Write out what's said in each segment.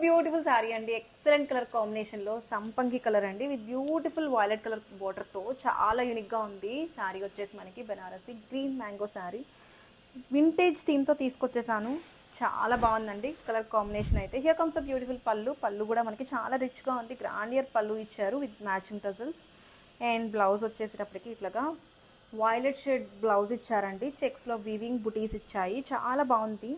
Beautiful sari అండి. Excellent colour కాంబినేషన్లో సంపంగి కలర్ అండి విత్ బ్యూటిఫుల్ వైలెట్ కలర్ బోర్డర్తో చాలా యూనిక్గా ఉంది. శారీ వచ్చేసి మనకి Banarasi green mango sari vintage థీమ్తో తీసుకొచ్చేసాను. చాలా బాగుందండి కలర్ కాంబినేషన్ అయితే. Here comes the beautiful pallu కూడా మనకి చాలా రిచ్గా ఉంది. గ్రాండియర్ పళ్ళు ఇచ్చారు with matching tassels. And blouse వచ్చేసేటప్పటికి ఇట్లాగా వైలెట్ షేడ్ బ్లౌజ్ ఇచ్చారండి. చెక్స్లో వీవింగ్ బుటీస్ ఇచ్చాయి. చాలా బాగుంది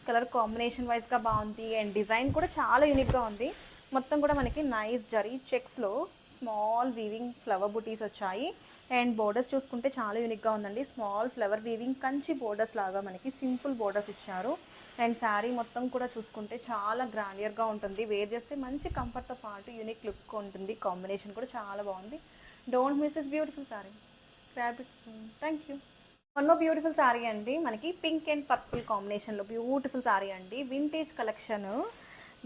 కలర్ కాంబినేషన్ వైజ్గా బాగుంది. అండ్ డిజైన్ కూడా చాలా యూనిక్గా ఉంది. మొత్తం కూడా మనకి నైస్ జరీ చెక్స్లో స్మాల్ వీవింగ్ ఫ్లవర్ బుటీస్ వచ్చాయి. అండ్ బోర్డర్స్ చూసుకుంటే చాలా యూనిక్గా ఉందండి. Small flower weaving Kanchi borders లాగా మనకి సింపుల్ బోర్డర్స్ ఇచ్చారు. అండ్ శారీ మొత్తం కూడా చూసుకుంటే చాలా గ్రాండియర్గా ఉంటుంది. వేర్ చేస్తే మంచి కంఫర్ట్తో పాటు యూనిక్ లుక్ ఉంటుంది. కాంబినేషన్ కూడా చాలా బాగుంది. Don't miss this beautiful sari. Grab it soon. Thank you. One more beautiful sari అండి. మనకి పింక్ అండ్ పర్పుల్ కాంబినేషన్లో బ్యూటిఫుల్ శారీ అండి. Vintage collection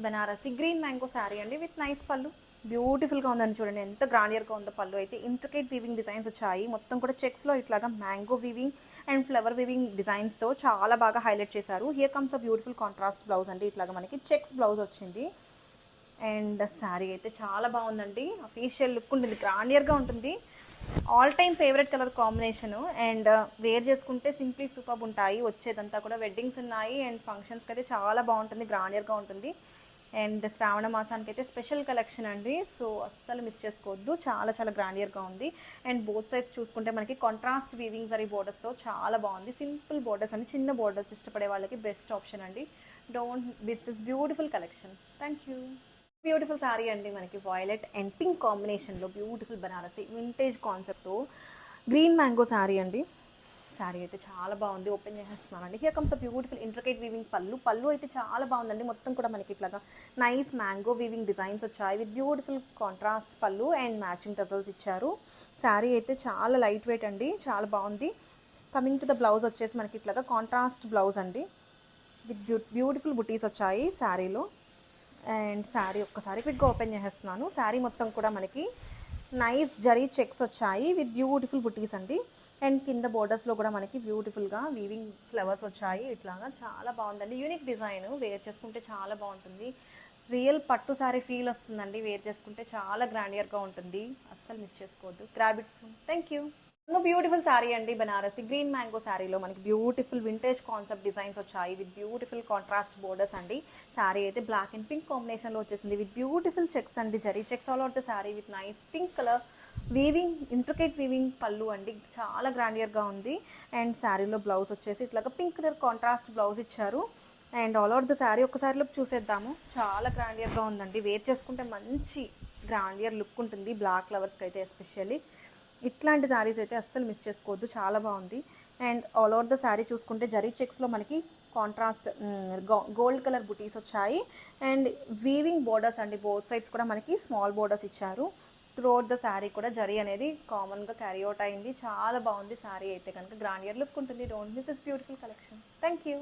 Banarasi green mango sari అండి విత్ నైస్ పళ్ళు. బ్యూటిఫుల్గా ఉందండి. చూడండి ఎంత గ్రాండియర్గా ఉందో పళ్ళు అయితే. ఇంట్రికేట్ వీవింగ్ డిజైన్స్ వచ్చాయి. మొత్తం కూడా చెక్స్లో ఇట్లాగా mango weaving and flower weaving డిజైన్స్తో చాలా బాగా హైలైట్ చేశారు. Here comes a beautiful contrast blouse అండి. ఇట్లాగా మనకి చెక్స్ బ్లౌజ్ వచ్చింది. అండ్ శారీ అయితే చాలా బాగుందండి. అఫీషియల్ లుక్ ఉంటుంది. గ్రాండియర్గా ఉంటుంది. All time favourite colour combination. And wear చేసుకుంటే సింప్లీ సూపర్ ఉంటాయి. వచ్చేదంతా కూడా వెడ్డింగ్స్ ఉన్నాయి అండ్ ఫంక్షన్స్కి అయితే చాలా బాగుంటుంది. గ్రాండియర్గా ఉంటుంది. అండ్ శ్రావణ మాసానికి అయితే స్పెషల్ కలెక్షన్ అండి. సో అస్సలు మిస్ చేసుకోవద్దు. చాలా చాలా గ్రాండియర్గా ఉంది. అండ్ బోత్ సైడ్స్ చూసుకుంటే మనకి కాంట్రాస్ట్ వీవింగ్ జరీ బోర్డర్స్తో చాలా బాగుంది. సింపుల్ బోర్డర్స్ అండి. చిన్న బోర్డర్స్ ఇష్టపడే వాళ్ళకి బెస్ట్ ఆప్షన్ అండి. Don't miss this beautiful collection. Thank you. Beautiful sari అండి. మనకి వైలెట్ అండ్ పింక్ కాంబినేషన్లో బ్యూటిఫుల్ బనారసి వింటేజ్ కాన్సెప్ట్తో గ్రీన్ మ్యాంగో శారీ అండి. శారీ అయితే చాలా బాగుంది. ఓపెన్ చేసేస్తున్నానండి. Here comes a beautiful intricate weaving pallu అయితే చాలా బాగుందండి. మొత్తం కూడా మనకి ఇట్లాగా నైస్ మ్యాంగో వీవింగ్ డిజైన్స్ వచ్చాయి with beautiful contrast pallu and matching tassels ఇచ్చారు. శారీ అయితే చాలా లైట్ వెయిట్ అండి. చాలా బాగుంది. కమింగ్ టు ద బ్లౌజ్ వచ్చేసి మనకి ఇట్లాగా కాంట్రాస్ట్ బ్లౌజ్ అండి విత్ బ్యూటిఫుల్ బుటీస్ వచ్చాయి శారీలో. అండ్ శారీ ఒక్కసారి క్విక్గా ఓపెన్ చేసేస్తున్నాను. శారీ మొత్తం కూడా మనకి నైస్ జరీ చెక్స్ వచ్చాయి విత్ బ్యూటిఫుల్ బుటీస్ అండి. అండ్ కింద బోర్డర్స్లో కూడా మనకి బ్యూటిఫుల్గా వీవింగ్ ఫ్లవర్స్ వచ్చాయి. ఇట్లాగా చాలా బాగుందండి. Unique design. వేర్ చేసుకుంటే చాలా బాగుంటుంది. రియల్ పట్టు శారీ ఫీల్ వస్తుందండి. వేర్ చేసుకుంటే చాలా గ్రాండియర్గా ఉంటుంది. అస్సలు మిస్ చేసుకోవద్దు. Grab it soon. Thank you. Beautiful sari అండి. బనారసి గ్రీన్ మ్యాంగో శారీలో మనకి బ్యూటిఫుల్ వింటేజ్ కాన్సెప్ట్ డిజైన్స్ వచ్చాయి విత్ బ్యూటిఫుల్ కాంట్రాస్ట్ బోర్డర్స్ అండి. శారీ అయితే బ్లాక్ అండ్ పింక్ కాంబినేషన్లో వచ్చేసింది విత్ బ్యూటిఫుల్ చెక్స్ అండి. Zari checks all over the sari with nice pink colour weaving intricate weaving పళ్ళు అండి. చాలా గ్రాండియర్గా ఉంది. అండ్ శారీలో బ్లౌజ్ వచ్చేసి ఇట్లాగా పింక్ కలర్ కాంట్రాస్ట్ బ్లౌజ్ ఇచ్చారు. And all over the sari ఒకసారి లుక్ చూసేద్దాము. చాలా గ్రాండియర్గా ఉందండి. వేర్ చేసుకుంటే మంచి గ్రాండియర్ లుక్ ఉంటుంది. బ్లాక్ ఫ్లవర్స్కి అయితే ఎస్పెషల్లీ ఇట్లాంటి శారీస్ అయితే అస్సలు మిస్ చేసుకోవద్దు. చాలా బాగుంది. And all over the sari చూసుకుంటే జరీ చెక్స్లో మనకి కాంట్రాస్ట్ గోల్డ్ కలర్ బుటీస్ వచ్చాయి. అండ్ వీవింగ్ బోర్డర్స్ అండి. బోత్ సైడ్స్ కూడా మనకి స్మాల్ బోర్డర్స్ ఇచ్చారు. త్రూఅవుట్ ద శారీ కూడా జరీ అనేది కామన్గా క్యారీ అవుట్ అయింది. చాలా బాగుంది శారీ అయితే కనుక. గ్రాండియర్ లుక్ ఉంటుంది. Don't miss this beautiful collection. Thank you.